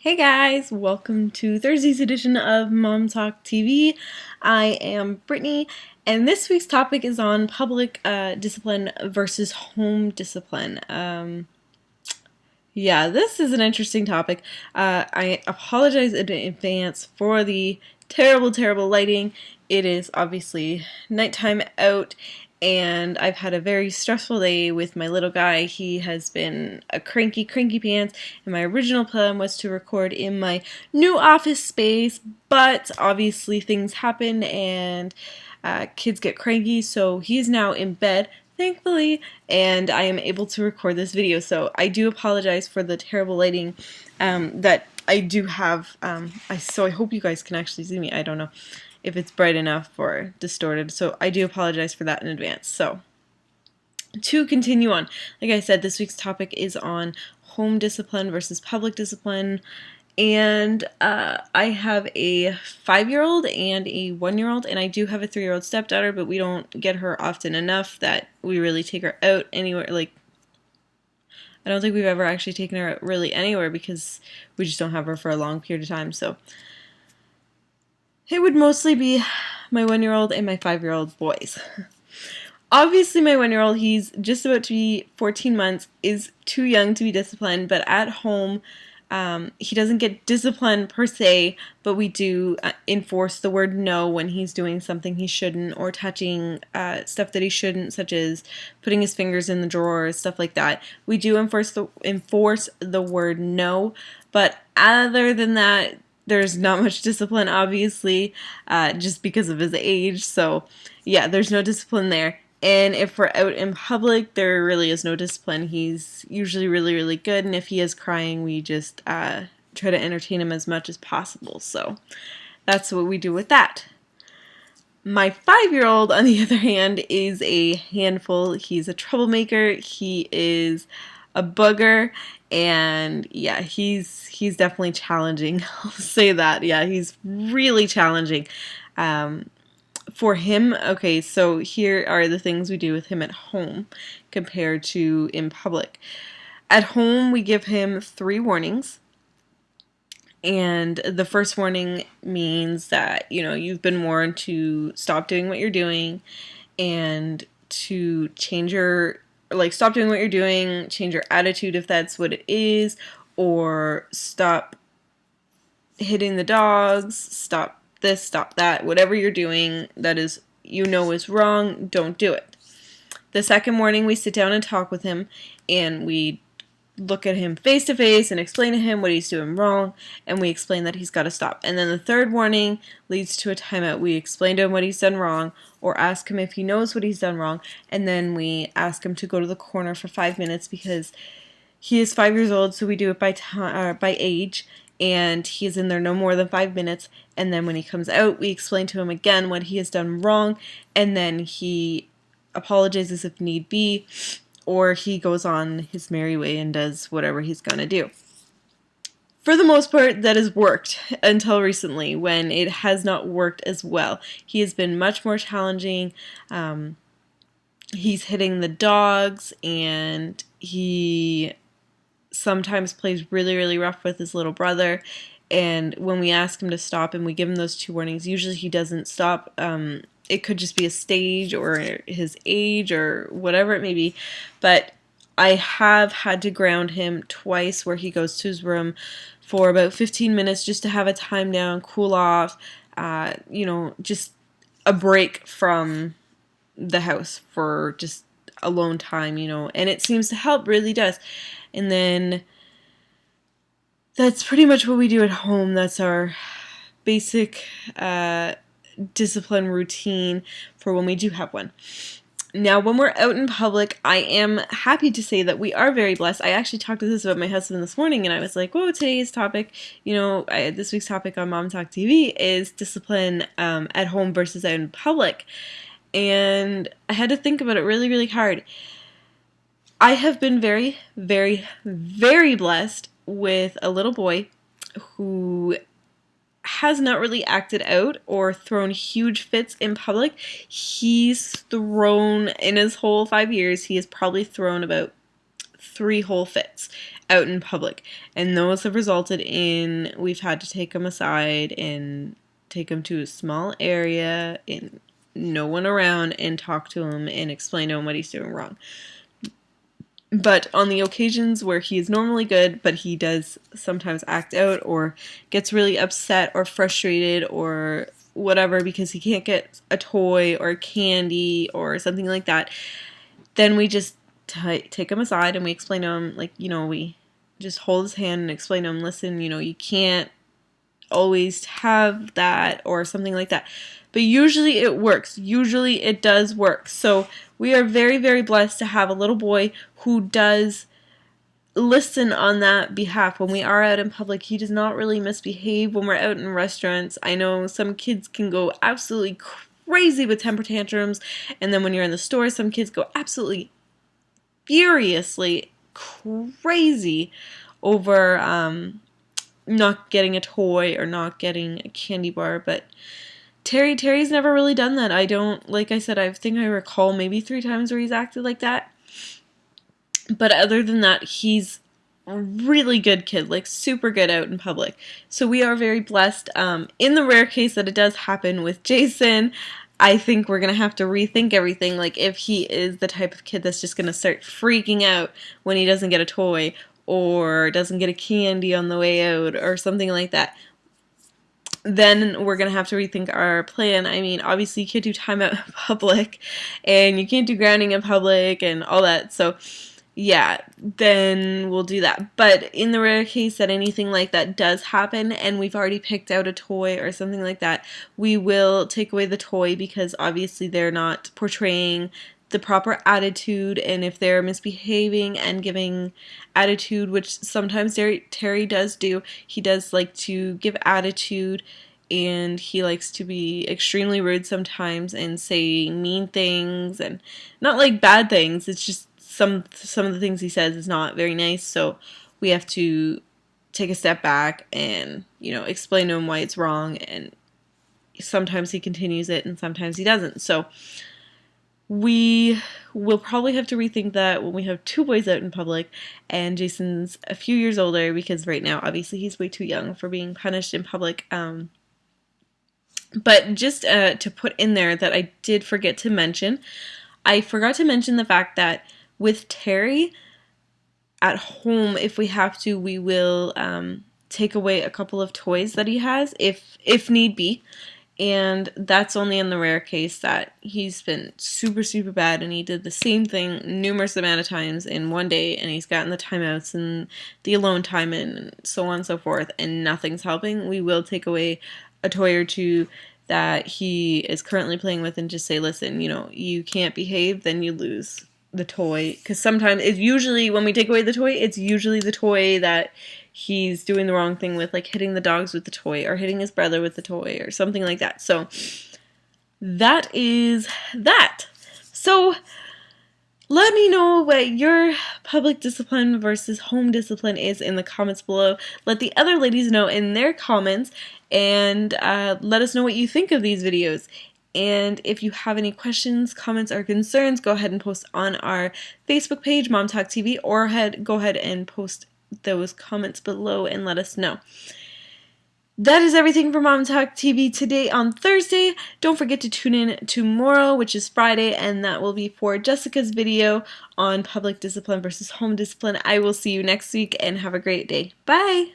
Hey guys, welcome to Thursday's edition of Mom Talk TV. I am Brittany, and this week's topic is on public discipline versus home discipline. Yeah, this is an interesting topic. I apologize in advance for the terrible lighting. It is obviously nighttime out, and I've had a very stressful day with my little guy. He has been a cranky pants, and my original plan was to record in my new office space, but obviously things happen and kids get cranky, so he's now in bed, thankfully, and I am able to record this video. So I do apologize for the terrible lighting that I do have. So I hope you guys can actually see me. I don't know if it's bright enough or distorted, so I do apologize for that in advance. So to continue on, like I said, this week's topic is on home discipline versus public discipline. And I have a 5-year-old and a 1-year-old, and I do have a 3-year-old stepdaughter, but we don't get her often enough that we really take her out anywhere. Like, I don't think we've ever actually taken her out really anywhere because we just don't have her for a long period of time. So it would mostly be my 1-year-old and my 5-year-old boys. Obviously, my 1-year-old, he's just about to be 14 months, is too young to be disciplined, but at home, he doesn't get disciplined per se, but we do enforce the word no when he's doing something he shouldn't, or touching stuff that he shouldn't, such as putting his fingers in the drawers, stuff like that. We do enforce the word no, but other than that, there's not much discipline, obviously, just because of his age. So yeah, there's no discipline there. And if we're out in public, there really is no discipline. He's usually really good, and if he is crying, we just try to entertain him as much as possible. So that's what we do with that. My 5-year-old, on the other hand, is a handful. He's a troublemaker. He is a booger, and yeah, he's definitely challenging. I'll say that. Yeah, he's really challenging. For him, okay, so here are the things we do with him at home compared to in public. At home, we give him 3 warnings. And the first warning means that, you've been warned to stop doing what you're doing and to stop doing what you're doing, change your attitude if that's what it is, or stop hitting the dogs, stop this, stop that, whatever you're doing that is wrong, don't do it. The second warning, we sit down and talk with him, and we look at him face to face and explain to him what he's doing wrong, and we explain that he's got to stop. And then the third warning leads to a timeout. We explain to him what he's done wrong, or ask him if he knows what he's done wrong, and then we ask him to go to the corner for 5 minutes because he is 5 years old, so we do it by age, and he is in there no more than 5 minutes, and then when he comes out, we explain to him again what he has done wrong, and then he apologizes if need be, or he goes on his merry way and does whatever he's gonna do. For the most part, that has worked until recently, when it has not worked as well. He has been much more challenging. He's hitting the dogs, and he sometimes plays really rough with his little brother, and when we ask him to stop and we give him those 2 warnings, usually he doesn't stop. It could just be a stage or his age or whatever it may be, but I have had to ground him twice, where he goes to his room for about 15 minutes just to have a time down, cool off, just a break from the house for just alone time, and it seems to help, really does. And then that's pretty much what we do at home. That's our basic discipline routine for when we do have one. Now, when we're out in public, I am happy to say that we are very blessed. I actually talked to this about my husband this morning, and I was like, whoa, today's topic, this week's topic on Mom Talk TV is discipline at home versus out in public. And I had to think about it really hard. I have been very blessed with a little boy who has not really acted out or thrown huge fits in public. He's thrown, in his whole 5 years, he has probably thrown about 3 whole fits out in public, and those have resulted in we've had to take him aside and take him to a small area and no one around and talk to him and explain to him what he's doing wrong. But on the occasions where he is normally good, but he does sometimes act out or gets really upset or frustrated or whatever because he can't get a toy or candy or something like that, then we just take him aside and we explain to him, like, you know, we just hold his hand and explain to him, listen, you know, you can't always have that or something like that. But usually it works. Usually it does work. So we are very, very blessed to have a little boy who does listen on that behalf. When we are out in public, he does not really misbehave when we're out in restaurants. I know some kids can go absolutely crazy with temper tantrums, and then when you're in the store, some kids go absolutely furiously crazy over not getting a toy or not getting a candy bar. But Terry's never really done that. I don't, like I said, I think I recall maybe 3 times where he's acted like that. But other than that, he's a really good kid, like super good out in public. So we are very blessed. In the rare case that it does happen with Jason, I think we're going to have to rethink everything. Like, if he is the type of kid that's just going to start freaking out when he doesn't get a toy or doesn't get a candy on the way out or something like that, then we're going to have to rethink our plan. I mean, obviously you can't do timeout in public and you can't do grounding in public and all that. So yeah, then we'll do that. But in the rare case that anything like that does happen and we've already picked out a toy or something like that, we will take away the toy because obviously they're not portraying the proper attitude, and if they're misbehaving and giving attitude, which sometimes Terry does do, he does like to give attitude, and he likes to be extremely rude sometimes and say mean things, and not like bad things, it's just some of the things he says is not very nice. So we have to take a step back and, you know, explain to him why it's wrong, and sometimes he continues it and sometimes he doesn't. So we will probably have to rethink that when we have 2 boys out in public and Jason's a few years older, because right now obviously he's way too young for being punished in public. But just to put in there that I did forget to mention, I forgot to mention the fact that with Terry at home, if we have to, we will take away a couple of toys that he has if need be. And that's only in the rare case that he's been super, super bad and he did the same thing numerous amount of times in one day, and he's gotten the timeouts and the alone time and so on and so forth, and nothing's helping. We will take away a toy or 2 that he is currently playing with and just say, listen, you know, you can't behave, then you lose the toy. Because sometimes it's usually, when we take away the toy, it's usually the toy that he's doing the wrong thing with, like hitting the dogs with the toy or hitting his brother with the toy or something like that. So that is that. So let me know what your public discipline versus home discipline is in the comments below. Let the other ladies know in their comments, and let us know what you think of these videos. And if you have any questions, comments, or concerns, go ahead and post on our Facebook page, Mom Talk TV, or go ahead and post those comments below and let us know. That is everything for Mom Talk TV today on Thursday. Don't forget to tune in tomorrow, which is Friday, and that will be for Jessica's video on public discipline versus home discipline. I will see you next week, and have a great day. Bye!